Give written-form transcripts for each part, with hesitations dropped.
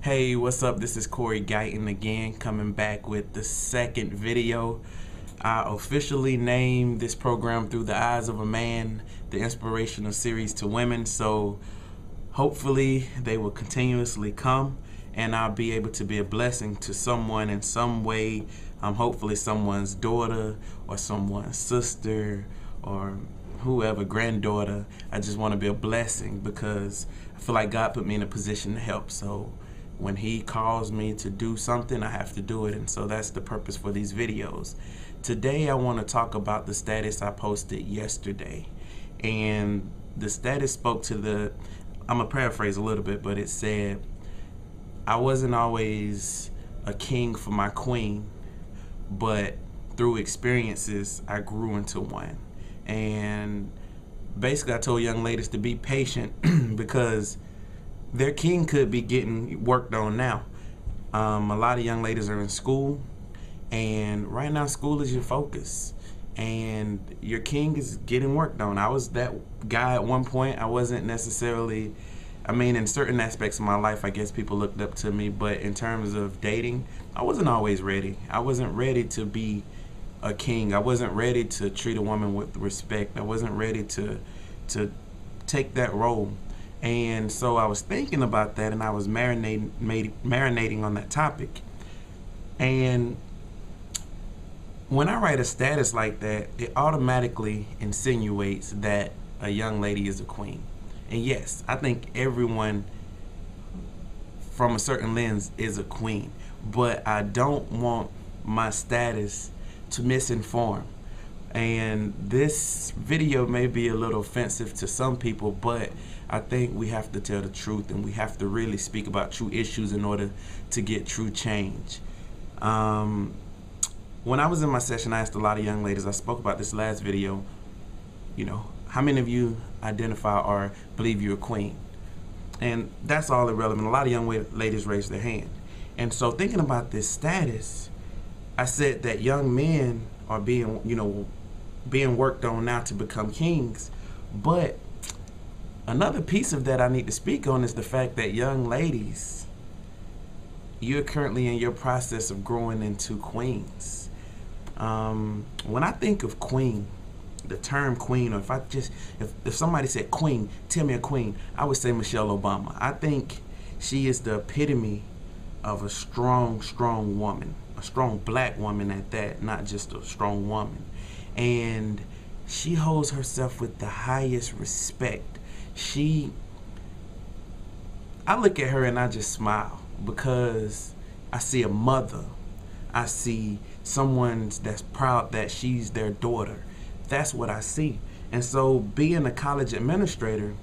Hey, what's up? This is Corey Guyton again, coming back with the second video. I officially named this program Through the Eyes of a Man, the inspirational series to women. So hopefully they will continuously come and I'll be able to be a blessing to someone in some way. Hopefully someone's daughter or someone's sister or whoever, granddaughter. I just want to be a blessing because I feel like God put me in a position to help. So when he calls me to do something, I have to do it, and so that's the purpose for these videos. Today I want to talk about the status I posted yesterday, and the status spoke to I'm gonna paraphrase a little bit, but it said, I wasn't always a king for my queen, but through experiences I grew into one. And basically I told young ladies to be patient because their king could be getting worked on now. A lot of young ladies are in school, and right now school is your focus, and your king is getting worked on. I was that guy at one point. I wasn't necessarily, in certain aspects of my life, I guess people looked up to me, but in terms of dating, I wasn't always ready. I wasn't ready to be a king. I wasn't ready to treat a woman with respect. I wasn't ready to take that role. And so I was thinking about that, and I was marinating on that topic. And when I write a status like that, it automatically insinuates that a young lady is a queen. And yes, I think everyone from a certain lens is a queen, but I don't want my status to misinform. And this video may be a little offensive to some people, but I think we have to tell the truth, and we have to really speak about true issues in order to get true change. When I was in my session, I asked a lot of young ladies, I spoke about this last video, how many of you identify or believe you're a queen? And that's all irrelevant. A lot of young ladies raised their hand. And so thinking about this status, I said that young men are being worked on now to become kings. But another piece of that I need to speak on is the fact that young ladies, you're currently in your process of growing into queens. When I think of queen, the term queen, or if somebody said queen, tell me a queen, I would say Michelle Obama. I think she is the epitome of a strong woman, a strong black woman at that, not just a strong woman. And she holds herself with the highest respect. I look at her and I just smile because I see a mother. I see someone that's proud that she's their daughter. That's what I see. And so being a college administrator,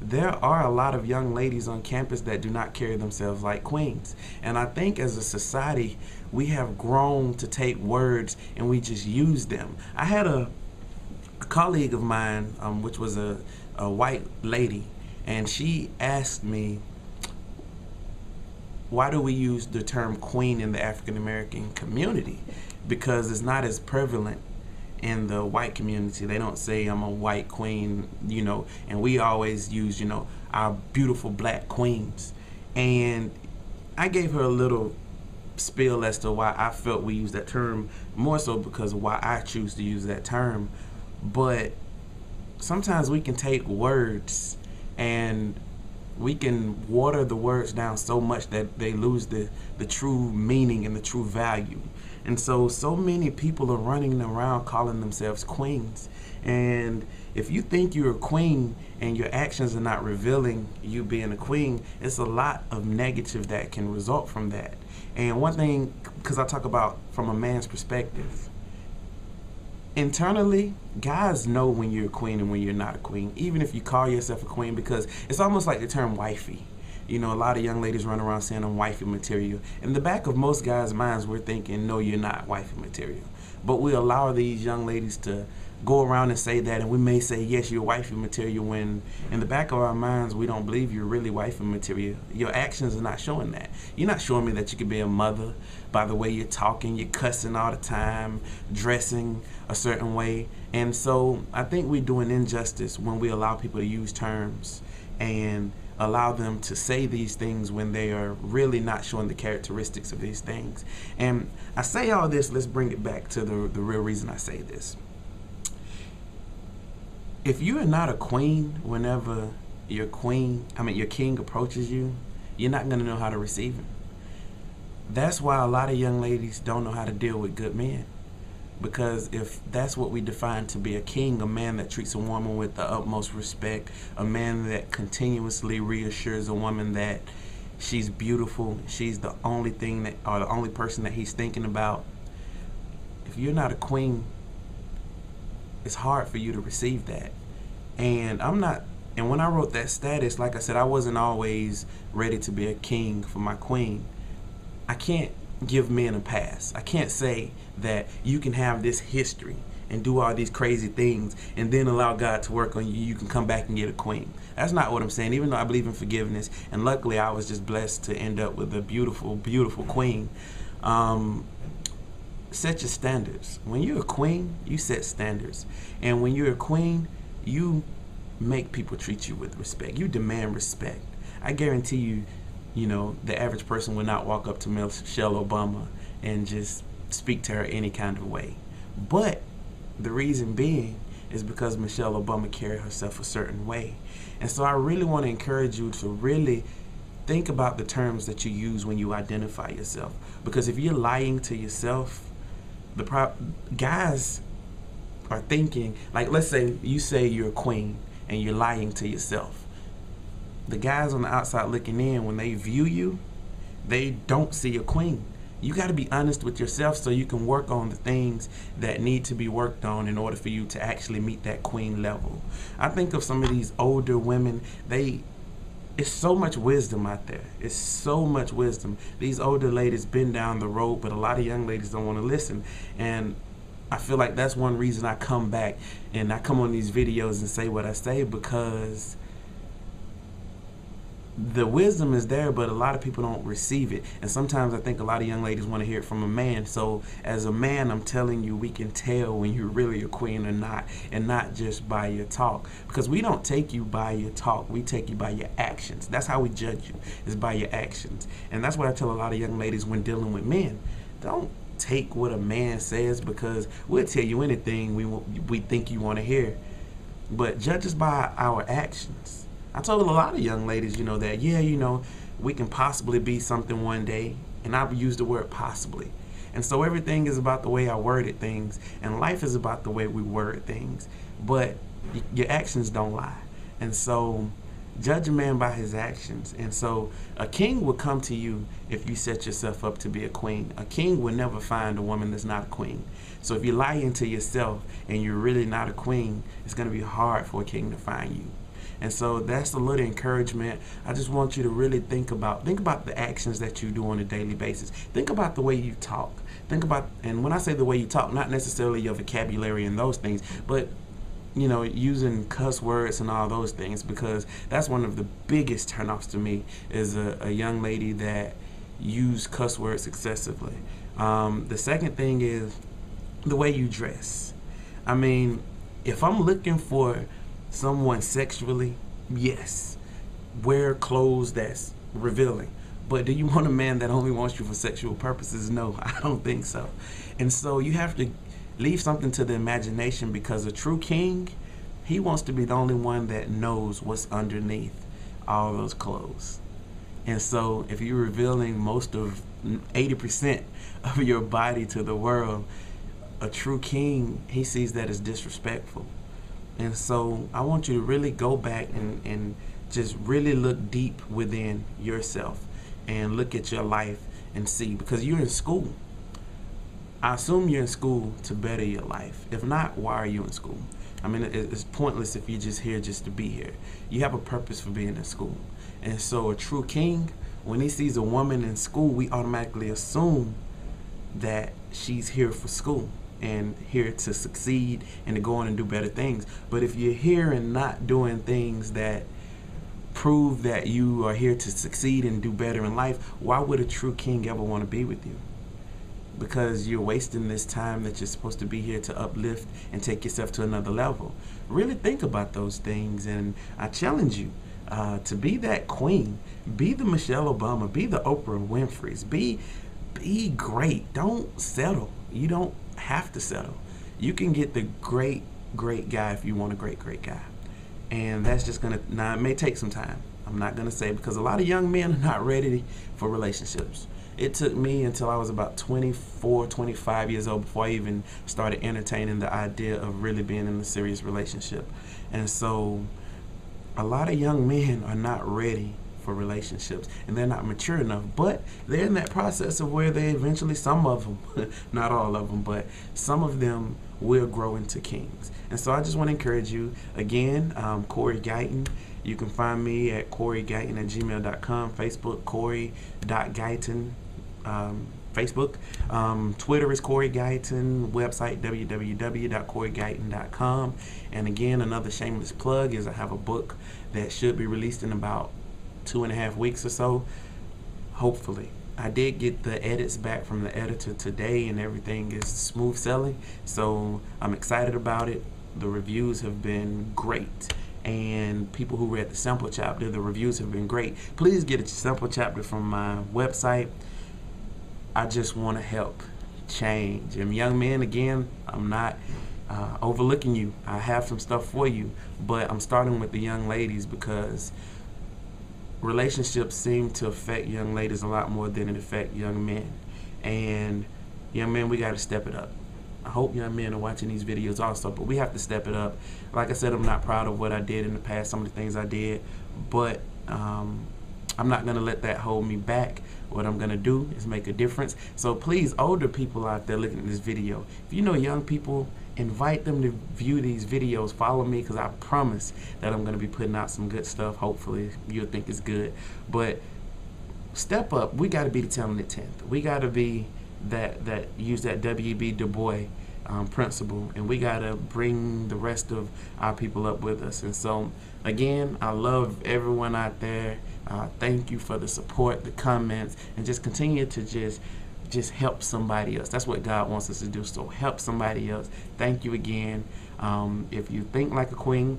there are a lot of young ladies on campus that do not carry themselves like queens. And I think as a society, we have grown to take words and we just use them. I had a colleague of mine, which was a white lady, and she asked me, why do we use the term queen in the African American community? Because it's not as prevalent in the white community. They don't say I'm a white queen, and we always use, our beautiful black queens. And I gave her a little spiel as to why I felt we use that term, more so because of why I choose to use that term. But sometimes we can take words and we can water the words down so much that they lose the true meaning and the true value. And so many people are running around calling themselves queens. And if you think you're a queen and your actions are not revealing you being a queen, it's a lot of negative that can result from that. And one thing, because I talk about from a man's perspective, internally, guys know when you're a queen and when you're not a queen, even if you call yourself a queen, because it's almost like the term wifey. A lot of young ladies run around saying I'm wifey material. In the back of most guys' minds, we're thinking, no, you're not wifey material. But we allow these young ladies to go around and say that, and we may say, yes, you're wifey material, when in the back of our minds, we don't believe you're really wifey material. Your actions are not showing that. You're not showing me that you could be a mother by the way you're talking, you're cussing all the time, dressing a certain way. And so I think we do an injustice when we allow people to use terms and allow them to say these things when they are really not showing the characteristics of these things. And I say all this, let's bring it back to the real reason I say this. If you are not a queen, whenever your king approaches you, you're not going to know how to receive him. That's why a lot of young ladies don't know how to deal with good men. Because if that's what we define to be a king, a man that treats a woman with the utmost respect, a man that continuously reassures a woman that she's beautiful, she's the only thing that, or the only person that he's thinking about. If you're not a queen, it's hard for you to receive that. And when I wrote that status, like I said, I wasn't always ready to be a king for my queen. I can't give men a pass. I can't say that you can have this history and do all these crazy things and then allow God to work on you. You can come back and get a queen. That's not what I'm saying, even though I believe in forgiveness. And luckily, I was just blessed to end up with a beautiful, beautiful queen. Set your standards. When you're a queen, you set standards. And when you're a queen, you make people treat you with respect. You demand respect. I guarantee you, the average person will not walk up to Michelle Obama and just speak to her any kind of way. But the reason being is because Michelle Obama carried herself a certain way. And so I really want to encourage you to really think about the terms that you use when you identify yourself. Because if you're lying to yourself, guys are thinking, like, let's say you say you're a queen and you're lying to yourself. The guys on the outside looking in, when they view you, they don't see a queen. You got to be honest with yourself so you can work on the things that need to be worked on in order for you to actually meet that queen level. I think of some of these older women, it's so much wisdom out there. It's so much wisdom. These older ladies been down the road, but a lot of young ladies don't want to listen. And I feel like that's one reason I come back and I come on these videos and say what I say, because the wisdom is there, but a lot of people don't receive it. And sometimes I think a lot of young ladies want to hear it from a man. So as a man, I'm telling you, we can tell when you're really a queen or not, and not just by your talk. Because we don't take you by your talk, we take you by your actions. That's how we judge you, is by your actions. And that's what I tell a lot of young ladies when dealing with men. Don't take what a man says, because we'll tell you anything we think you want to hear. But judge us by our actions. I told a lot of young ladies, that, we can possibly be something one day. And I've used the word possibly. And so everything is about the way I worded things. And life is about the way we word things. But your actions don't lie. And so judge a man by his actions. And so a king will come to you if you set yourself up to be a queen. A king will never find a woman that's not a queen. So if you're lying to yourself and you're really not a queen, it's going to be hard for a king to find you. And so that's a little encouragement. I just want you to really think about the actions that you do on a daily basis. Think about the way you talk. And when I say the way you talk, not necessarily your vocabulary and those things, but using cuss words and all those things, because that's one of the biggest turnoffs to me, is a young lady that use cuss words excessively. The second thing is the way you dress. I mean, if I'm looking for someone sexually, yes, wear clothes that's revealing. But do you want a man that only wants you for sexual purposes? No, I don't think so. And so you have to leave something to the imagination, because a true king, he wants to be the only one that knows what's underneath all those clothes. And so if you're revealing most of 80% of your body to the world, a true king, he sees that as disrespectful. And so I want you to really go back and just really look deep within yourself and look at your life and see, because you're in school. I assume you're in school to better your life. If not, why are you in school? I mean, it's pointless if you're just here just to be here. You have a purpose for being in school. And so a true king, when he sees a woman in school, we automatically assume that she's here for school and here to succeed and to go on and do better things. But if you're here and not doing things that prove that you are here to succeed and do better in life, why would a true king ever want to be with you? Because you're wasting this time that you're supposed to be here to uplift and take yourself to another level. Really think about those things, and I challenge you. to be that queen. Be the Michelle Obama. Be the Oprah Winfrey's. Be great. Don't settle. You don't have to settle. You can get the great guy if you want a great guy. And that's just gonna, now it may take some time. I'm not gonna say, because a lot of young men are not ready for relationships. It took me until I was about 24, 25 years old before I even started entertaining the idea of really being in a serious relationship. And so a lot of young men are not ready for relationships, and they're not mature enough, but they're in that process of where they eventually, some of them, not all of them, but some of them will grow into kings. And so I just want to encourage you, again, Corey Guyton. You can find me at corey.guyton@gmail.com, Facebook, corey.guyton, Facebook. Twitter is Corey Guyton, website www.corey.guyton.com. And again, another shameless plug is I have a book that should be released in about 2.5 weeks or so, hopefully. I did get the edits back from the editor today, and everything is smooth sailing, so I'm excited about it. The reviews have been great, and people who read the sample chapter, the reviews have been great. Please get a sample chapter from my website. I just want to help change. And young men, again, I'm not overlooking you. I have some stuff for you, but I'm starting with the young ladies because relationships seem to affect young ladies a lot more than it affects young men. And young men, we got to step it up. I hope young men are watching these videos also, but we have to step it up. Like I said, I'm not proud of what I did in the past, some of the things I did, but I'm not going to let that hold me back. What I'm going to do is make a difference. So please, older people out there looking at this video, if you know young people, invite them to view these videos. Follow me, because I promise that I'm going to be putting out some good stuff. Hopefully you'll think it's good. But step up. We got to be the talented 10th. We got to be that use that W.E.B. Du Bois principle, and we got to bring the rest of our people up with us. And so again, I love everyone out there. Thank you for the support, the comments, and just continue to just help somebody else. That's what God wants us to do, so help somebody else. Thank you again. If you think like a queen,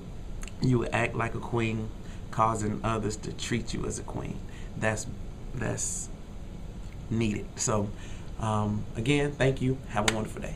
you will act like a queen, causing others to treat you as a queen. That's needed. So again, thank you. Have a wonderful day.